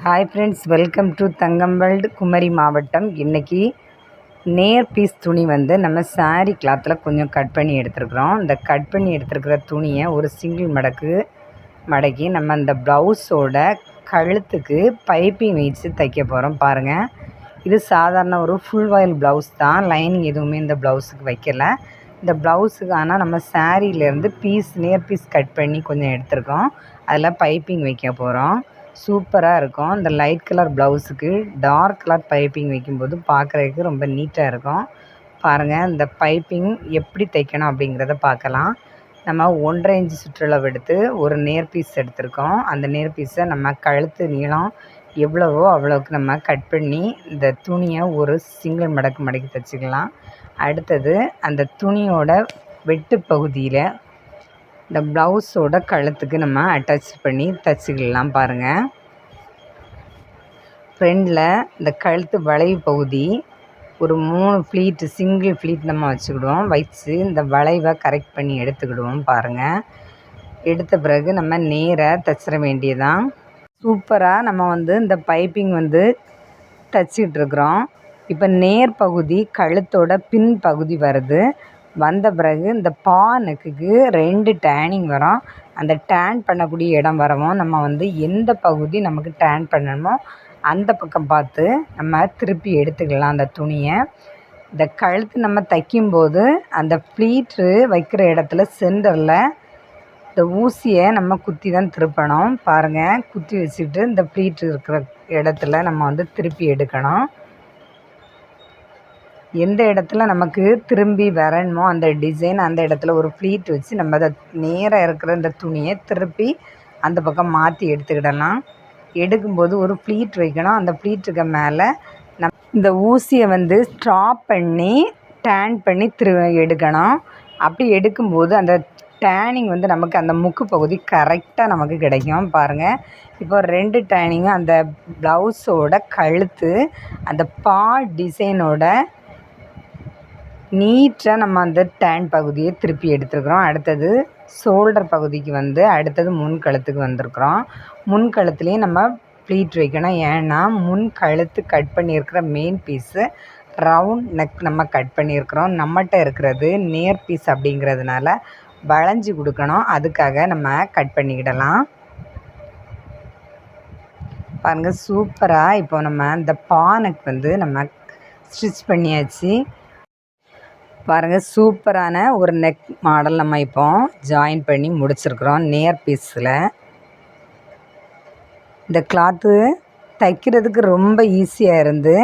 Hi friends, welcome to Thangam world Kumari மாவட்டம். இன்றைக்கி நேர் பீஸ் துணி வந்து நம்ம சாரீ கிளாத்தில் கொஞ்சம் கட் பண்ணி எடுத்துருக்குறோம். இந்த கட் பண்ணி எடுத்துருக்கிற துணியை ஒரு சிங்கிள் மடக்கி நம்ம அந்த ப்ளவுஸோட கழுத்துக்கு பைப்பிங் வச்சு தைக்க போகிறோம். பாருங்கள், இது சாதாரண ஒரு ஃபுல் வாயில் ப்ளவுஸ் தான். லைனிங் எதுவுமே இந்த ப்ளவுஸுக்கு வைக்கலை. இந்த ப்ளவுஸுக்கு ஆனால் நம்ம சாரீலேருந்து நேர் பீஸ் கட் பண்ணி கொஞ்சம் எடுத்துருக்கோம். அதில் பைப்பிங் வைக்க போகிறோம். சூப்பராக இருக்கும். இந்த லைட் கலர் ப்ளவுஸுக்கு டார்க் கலர் பைப்பிங் வைக்கும்போது பார்க்குறதுக்கு ரொம்ப நீட்டாக இருக்கும். பாருங்கள், இந்த பைப்பிங் எப்படி தைக்கணும் அப்படிங்கிறத பார்க்கலாம். நம்ம 1.5 இன்ச்சு சுற்றளவு எடுத்து ஒரு நேர் பீஸ் எடுத்திருக்கோம். அந்த நேர் பீஸை நம்ம கழுத்து நீளம் எவ்வளவோ அவ்வளோக்கு நம்ம கட் பண்ணி இந்த துணியை ஒரு சிங்கிள் மடக்கி தைச்சிக்கலாம். அடுத்தது அந்த துணியோட வெட்டு பகுதியில் இந்த ப்ளவுஸோட கழுத்துக்கு நம்ம அட்டாச் பண்ணி தைச்சிக்கலாம். பாருங்கள், ஃப்ரெண்டில் இந்த கழுத்து வளைவு பகுதி ஒரு 3 ஃப்ளீட்டு சிங்கிள் ஃப்ளீட் நம்ம வச்சு இந்த வளைவை கரெக்ட் பண்ணி எடுத்துக்கிடுவோம். பாருங்கள், எடுத்த பிறகு நம்ம நேராக தைச்சிட வேண்டியதான். சூப்பராக நம்ம இந்த பைப்பிங் தைச்சிட்ருக்குறோம். இப்போ நேர் பகுதி கழுத்தோட பின் பகுதி வருது. வந்த பிறகு இந்த நெக்குக்கு 2 டேனிங் வரும். அந்த டேன் பண்ணக்கூடிய இடம் வரவும் நம்ம எந்த பகுதி நமக்கு டேன் பண்ணணுமோ அந்த பக்கம் பார்த்து நம்ம திருப்பி எடுத்துக்கலாம் அந்த துணியை. இந்த கழுத்து நம்ம தைக்கும்போது அந்த ப்ளீட்ரு வைக்கிற இடத்துல சென்டரில் இந்த ஊசியை நம்ம குத்தி தான் திருப்பணும். பாருங்கள், குத்தி வச்சுட்டு இந்த ப்ளீட்ரு இருக்கிற இடத்துல நம்ம திருப்பி எடுக்கணும். எந்த இடத்துல நமக்கு திரும்பி வரணுமோ அந்த டிசைன், அந்த இடத்துல ஒரு ப்ளீட் வச்சு நம்ம அதை நேராக இருக்கிற இந்த துணியை திருப்பி அந்த பக்கம் மாற்றி எடுத்துக்கிடலாம். எடுக்கும்போது ஒரு ப்ளீட் வைக்கணும். அந்த ப்ளீட்டுக்கு மேலே இந்த ஊசியை ஸ்ட்ராப் பண்ணி டேன் பண்ணி எடுக்கணும். அப்படி எடுக்கும்போது அந்த டேனிங் நமக்கு அந்த முக்கு பகுதி கரெக்டாக நமக்கு கிடைக்கும். பாருங்கள், இப்போ 2 டேனிங்கும் அந்த ப்ளவுஸோட கழுத்து அந்த டிசைனோட நீட்டாக நம்ம அந்த டேன் பகுதியை திருப்பி எடுத்துருக்குறோம். அடுத்தது ஷோல்டர் பகுதிக்கு அடுத்தது முன்கழுத்துக்கு வந்திருக்குறோம். முன்கழுத்துலேயும் நம்ம ப்ளீட் வைக்கணும். ஏன்னா முன்கழுத்து கட் பண்ணியிருக்கிற மெயின் பீஸு ரவுண்ட் நெக் நம்ம கட் பண்ணியிருக்கிறோம். நம்மகிட்ட இருக்கிறது நேர் பீஸ் அப்படிங்கிறதுனால வளைஞ்சி கொடுக்கணும். அதுக்காக நம்ம கட் பண்ணிக்கிடலாம். பாருங்கள், சூப்பராக இப்போ நம்ம இந்த நெக் நம்ம ஸ்டிச் பண்ணியாச்சு. பாருங்கள், சூப்பரான ஒரு நெக் மாடல் நம்ம இப்போ ஜாயின் பண்ணி முடிச்சிருக்கிறோம் நேர் பீஸில். இந்த கிளாத்து தைக்கிறதுக்கு ரொம்ப ஈஸியாக இருந்து,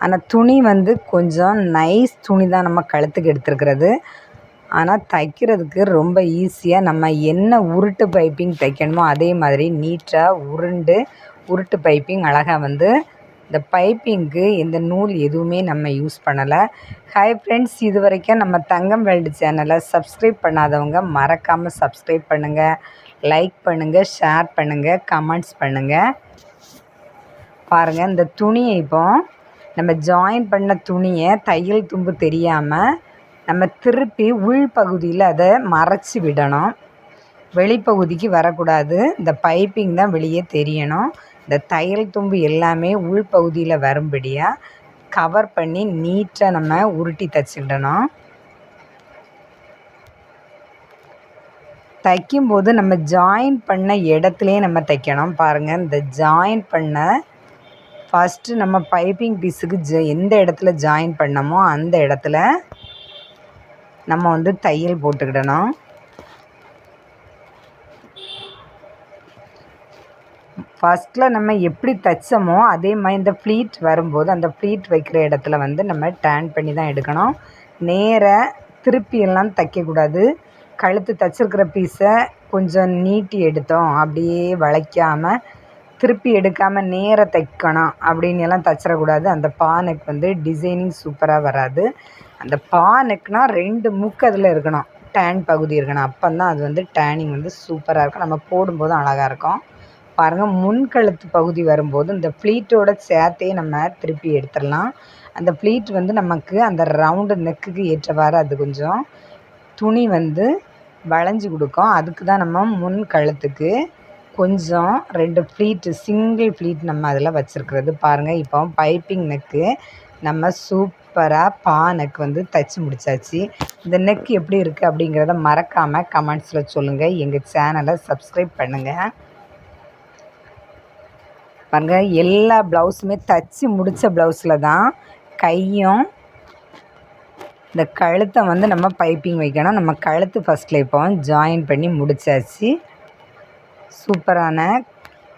ஆனால் துணி கொஞ்சம் நைஸ் துணி தான் நம்ம கழுத்துக்கு எடுத்துருக்கிறது. ஆனால் தைக்கிறதுக்கு ரொம்ப ஈஸியாக நம்ம என்ன உருட்டு பைப்பிங் தைக்கணுமோ அதே மாதிரி நீட்டாக உருட்டு பைப்பிங் அழகாக இந்த பைப்பிங்க்கு இந்த நூல் எதுவுமே நம்ம யூஸ் பண்ணலை. ஹாய் ஃப்ரெண்ட்ஸ், இது வரைக்கும் நம்ம தங்கம் வேர்ல்டு சேனலை சப்ஸ்கிரைப் பண்ணாதவங்க மறக்காமல் சப்ஸ்கிரைப் பண்ணுங்கள், லைக் பண்ணுங்கள், ஷேர் பண்ணுங்கள், கமெண்ட்ஸ் பண்ணுங்கள். பாருங்கள், இந்த துணியை இப்போ நம்ம ஜாயின் பண்ண துணியை தையல் தும்பு தெரியாமல் நம்ம திருப்பி உள்பகுதியில் அதை மறைச்சி விடணும். வெளிப்பகுதிக்கு வரக்கூடாது. இந்த பைப்பிங் தான் வெளியே தெரியணும். இந்த தையல் தும்பு எல்லாமே உள்பகுதியில் வரும்படியாக கவர் பண்ணி நீட்டாக நம்ம உருட்டி தைச்சிக்கிடணும். தைக்கும்போது நம்ம ஜாயின் பண்ண இடத்துலையே நம்ம தைக்கணும். பாருங்கள், இந்த ஜாயின் பண்ண ஃபஸ்ட்டு நம்ம பைப்பிங் பீஸுக்கு எந்த இடத்துல ஜாயின் பண்ணமோ அந்த இடத்துல நம்ம தையல் போட்டுக்கிடணும். ஃபஸ்ட்டில் நம்ம எப்படி தைச்சோமோ அதே மாதிரி இந்த ப்ளீட் வரும்போது அந்த ப்ளீட் வைக்கிற இடத்துல நம்ம டேன் பண்ணி தான் எடுக்கணும். நேராக திருப்பியெல்லாம் தைக்கக்கூடாது. கழுத்து தைச்சிருக்கிற பீஸை கொஞ்சம் நீட்டி எடுத்தோம், அப்படியே வளைக்காமல் திருப்பி எடுக்காமல் நேராக தைக்கணும் அப்படின்னு எல்லாம் தைச்சிடக்கூடாது. அந்த நெக் டிசைனிங் சூப்பராக வராது. அந்த நெக்னால் 2 முக்கு அதில் இருக்கணும், டேன் பகுதி இருக்கணும். அப்போ தான் அது டேனிங் சூப்பராக இருக்கும், நம்ம போடும்போதும் அழகாக இருக்கும். பாருங்கள், முன்கழுத்து பகுதி வரும்போது இந்த ப்ளீட்டோட சேர்த்தே நம்ம திருப்பி எடுத்துடலாம். அந்த ப்ளீட் நமக்கு அந்த ரவுண்டு நெக்குக்கு ஏற்றவாறு அது கொஞ்சம் துணி வளைஞ்சி கொடுக்கும். அதுக்கு தான் நம்ம முன்கழுத்துக்கு கொஞ்சம் 2 ஃப்ளீட்டு சிங்கிள் ஃப்ளீட் நம்ம அதில் வச்சுருக்கிறது பாருங்கள். இப்போ பைப்பிங் நெக்கு நம்ம சூப்பராக நெக் வந்து தைச்சி முடித்தாச்சு. இந்த நெக் எப்படி இருக்குது அப்படிங்கிறத மறக்காமல் கமெண்ட்ஸில் சொல்லுங்கள். எங்கள் சேனலை சப்ஸ்கிரைப் பண்ணுங்கள். பாருங்கள், எல்லா ப்ளவுஸுமே தைச்சி முடித்த ப்ளவுஸில் தான் கையும் இந்த கழுத்தை வந்து நம்ம பைப்பிங் வைக்கணும். நம்ம கழுத்து ஃபஸ்ட்டில் இப்போ ஜாயின் பண்ணி முடித்தாச்சு. சூப்பரான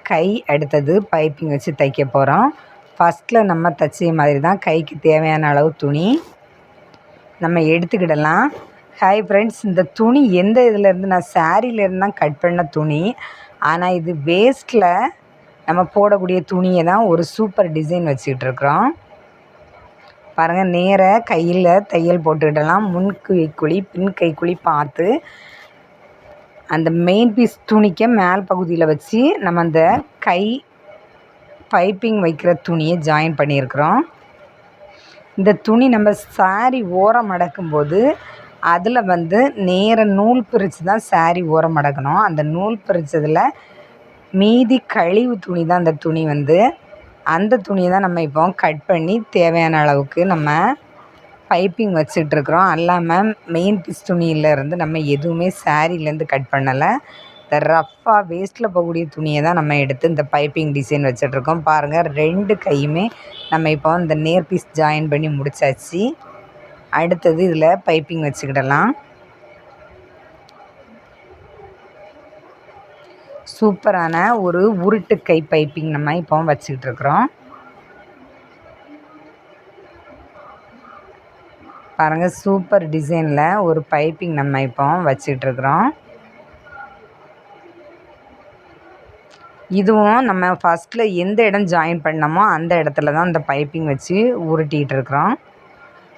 கை அடுத்தது பைப்பிங் வச்சு தைக்க போகிறோம். ஃபஸ்ட்டில் நம்ம தைச்ச மாதிரி தான் கைக்கு தேவையான அளவு துணி நம்ம எடுத்துக்கிடலாம். ஹாய் ஃப்ரெண்ட்ஸ், இந்த துணி எந்த இதிலேருந்து நான் சாரீலேருந்து தான் கட் பண்ண துணி. ஆனால் இது வேஸ்ட்டில் நம்ம போடக்கூடிய துணியை தான் ஒரு சூப்பர் டிசைன் வச்சுக்கிட்டு இருக்கிறோம். பாருங்கள், நேராக கையில் தையல் போட்டுக்கிடலாம். முன் கைக்குழி பின் கைக்குழி பார்த்து அந்த மெயின் பீஸ் துணிக்க மேல் பகுதியில் வச்சு நம்ம அந்த கை பைப்பிங் வைக்கிற துணியை ஜாயின் பண்ணியிருக்கிறோம். இந்த துணி நம்ம சாரி ஓரம் மடக்கும்போது அதில் வந்து நேர நூல் பிரித்து தான் சாரி ஓரம் மடக்கணும். அந்த நூல் பிரித்ததில் மீதி கழிவு துணி தான் அந்த துணி வந்து. அந்த துணியை தான் நம்ம இப்போ கட் பண்ணி தேவையான அளவுக்கு நம்ம பைப்பிங் வச்சிட்ருக்குறோம். அல்லாமல் மெயின் பீஸ் துணியிலேருந்து நம்ம எதுவுமே சாரீலேருந்து கட் பண்ணலை. இந்த ரஃப்பாக வேஸ்ட்டில் போகக்கூடிய துணியை தான் நம்ம எடுத்து இந்த பைப்பிங் டிசைன் வச்சிட்ருக்கோம். பாருங்கள், 2 கையுமே நம்ம இப்போ இந்த நேர் பீஸ் ஜாயின் பண்ணி முடித்தாச்சு. அடுத்தது இதில் பைப்பிங் வச்சுக்கிடலாம். சூப்பரான ஒரு உருட்டு கை பைப்பிங் நம்ம இப்போ வச்சுக்கிட்டு இருக்கிறோம். பாருங்கள், சூப்பர் டிசைனில் ஒரு பைப்பிங் நம்ம இப்போ வச்சுக்கிட்டு இருக்கிறோம். இதுவும் நம்ம ஃபஸ்ட்டில் எந்த இடம் ஜாயின் பண்ணோமோ அந்த இடத்துல தான் இந்த பைப்பிங் வச்சு உருட்டிகிட்டு இருக்கிறோம்.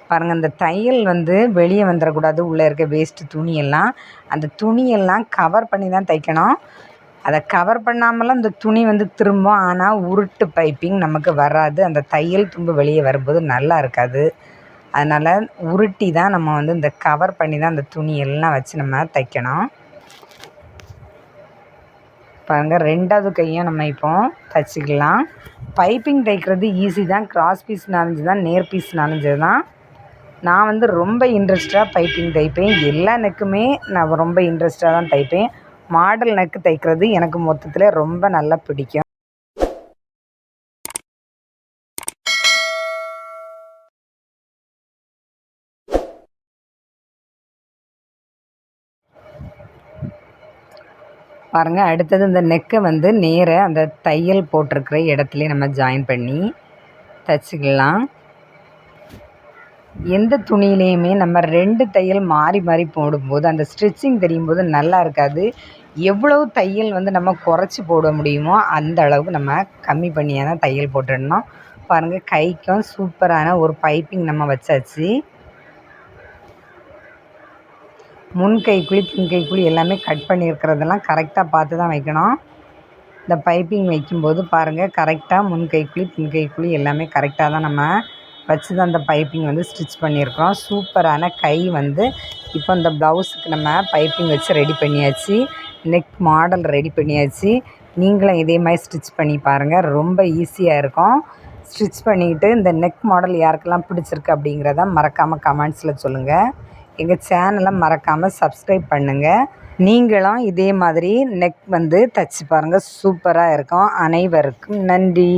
பாருங்கள், இந்த தையல் வந்து வெளியே வந்துடக்கூடாது. உள்ளே இருக்க வேஸ்ட்டு துணியெல்லாம் அந்த துணியெல்லாம் கவர் பண்ணி தான் தைக்கணும். அதை கவர் பண்ணாமலாம் இந்த துணி வந்து திரும்பும். ஆனால் உருட்டு பைப்பிங் நமக்கு வராது. அந்த தையல் தும்பு வெளியே வரும்போது நல்லா இருக்காது. அதனால் உருட்டி தான் நம்ம வந்து இந்த கவர் பண்ணி தான் அந்த துணியெல்லாம் வச்சு நம்ம தைக்கணும். பாருங்கள், 2வது கையும் நம்ம இப்போ தைச்சிக்கலாம். பைப்பிங் தைக்கிறது ஈஸி தான். கிராஸ் பீஸ் நாலஞ்சு தான், நேர் பீஸ் நாலஞ்சது தான். நான் வந்து ரொம்ப இன்ட்ரெஸ்ட்டாக பைப்பிங் தைப்பேன். எல்லா நெக்குமே நான் ரொம்ப இன்ட்ரெஸ்ட்டாக தான் தைப்பேன். மாடல் நெக்கு தைக்கிறது எனக்கு மொத்தத்தில் ரொம்ப நல்லா பிடிக்கும். பாருங்கள், அடுத்தது இந்த நெக்கை வந்து நேராக அந்த தையல் போட்டிருக்கிற இடத்துலையே நம்ம ஜாயின் பண்ணி தைச்சிக்கலாம். எந்த துணியிலையுமே நம்ம 2 தையல் மாறி மாறி போடும்போது அந்த ஸ்டிச்சிங் தெரியும் போது நல்லா இருக்காது. எவ்வளவு தையல் வந்து நம்ம குறைச்சி போட முடியுமோ அந்த அளவுக்கு நம்ம கம்மி பண்ணியாக தான் தையல் போட்டுடணும். பாருங்கள், கைக்கும் சூப்பரான ஒரு பைப்பிங் நம்ம வச்சாச்சு. முன் கைக்குழி பின் கைக்குழி எல்லாமே கட் பண்ணியிருக்கிறதெல்லாம் கரெக்டாக பார்த்து தான் வைக்கணும். இந்த பைப்பிங் வைக்கும்போது பாருங்கள், கரெக்டாக முன் கைக்குழி பின் கைக்குழி எல்லாமே கரெக்டாக தான் நம்ம வச்சு தான் அந்த பைப்பிங் வந்து ஸ்டிச் பண்ணியிருக்கிறோம். சூப்பரான கை வந்து இப்போ இந்த ப்ளவுஸுக்கு நம்ம பைப்பிங் வச்சு ரெடி பண்ணியாச்சு. நெக் மாடல் ரெடி பண்ணியாச்சு. நீங்களும் இதே மாதிரி ஸ்டிச் பண்ணி பாருங்கள், ரொம்ப ஈஸியாக இருக்கும். ஸ்டிச் பண்ணிக்கிட்டு இந்த நெக் மாடல் யாருக்கெல்லாம் பிடிச்சிருக்கு அப்படிங்கிறத மறக்காமல் கமெண்ட்ஸில் சொல்லுங்கள். எங்கள் சேனலை மறக்காமல் சப்ஸ்கிரைப் பண்ணுங்கள். நீங்களும் இதே மாதிரி நெக் வந்து தைச்சி பாருங்கள், சூப்பராக இருக்கும். அனைவருக்கும் நன்றி.